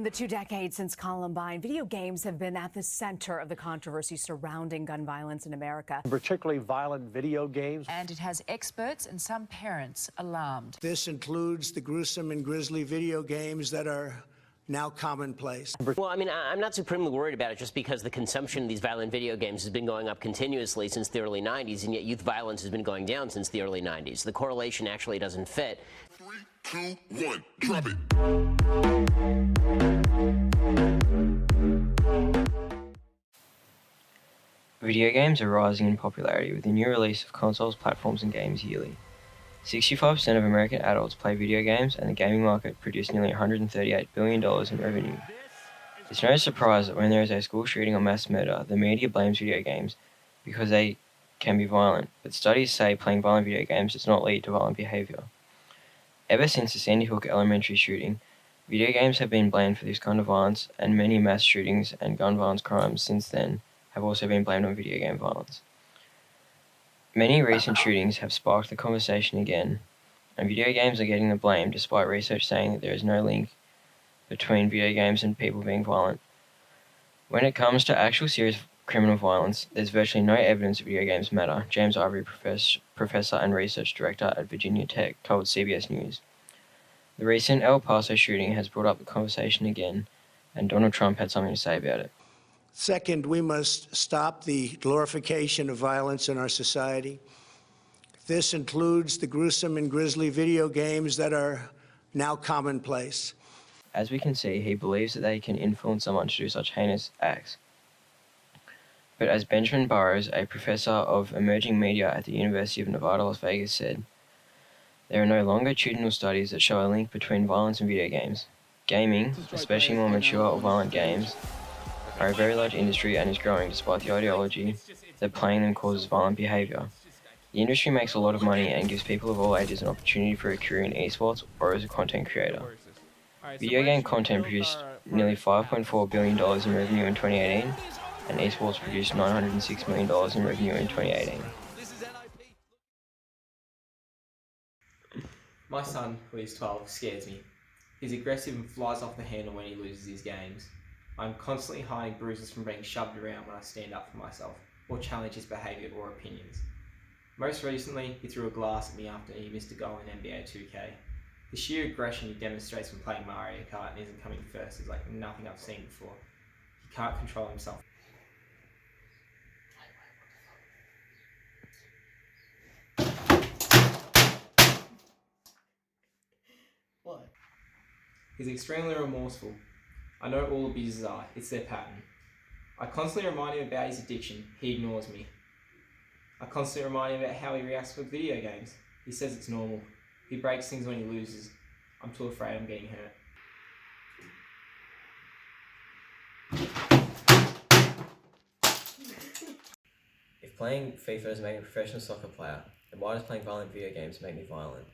In the 2 decades since Columbine, video games have been at the center of the controversy surrounding gun violence in America. Particularly violent video games. And it has experts and some parents alarmed. This includes the gruesome and grisly video games that are now commonplace. Well, I mean, I'm not supremely worried about it just because the consumption of these violent video games has been going up continuously since the early 90s, and yet youth violence has been going down since the early 90s. The correlation actually doesn't fit. 3, 2, 1, drop it. Video games are rising in popularity with the new release of consoles, platforms, and games yearly. 65% of American adults play video games, and the gaming market produced nearly $138 billion in revenue. It's no surprise that when there is a school shooting or mass murder, the media blames video games because they can be violent, but studies say playing violent video games does not lead to violent behavior. Ever since the Sandy Hook Elementary shooting, video games have been blamed for this kind of violence, and many mass shootings and gun violence crimes since then have also been blamed on video game violence. Many recent shootings have sparked the conversation again, and video games are getting the blame despite research saying that there is no link between video games and people being violent. When it comes to actual serious criminal violence, there's virtually no evidence that video games matter, James Ivory, professor and research director at Virginia Tech, told CBS News. The recent El Paso shooting has brought up the conversation again, and Donald Trump had something to say about it. Second, we must stop the glorification of violence in our society. This includes the gruesome and grisly video games that are now commonplace. As we can see, he believes that they can influence someone to do such heinous acts. But as Benjamin Burrows, a professor of emerging media at the University of Nevada, Las Vegas, said, there are no longitudinal studies that show a link between violence and video games. Gaming, especially more mature or violent games, are a very large industry and is growing despite the ideology that playing them causes violent behavior. The industry makes a lot of money and gives people of all ages an opportunity for a career in esports or as a content creator. Video game content produced nearly $5.4 billion in revenue in 2018, and esports produced $906 million in revenue in 2018. My son, who is 12, scares me. He's aggressive and flies off the handle when he loses his games. I'm constantly hiding bruises from being shoved around when I stand up for myself, or challenge his behaviour or opinions. Most recently, he threw a glass at me after he missed a goal in NBA 2K. The sheer aggression he demonstrates when playing Mario Kart and isn't coming first is like nothing I've seen before. He can't control himself. What? He's extremely remorseful. I know all abusers are, it's their pattern. I constantly remind him about his addiction, he ignores me. I constantly remind him about how he reacts with video games. He says it's normal. He breaks things when he loses. I'm too afraid I'm getting hurt. If playing FIFA doesn't make me a professional soccer player, then why does playing violent video games make me violent?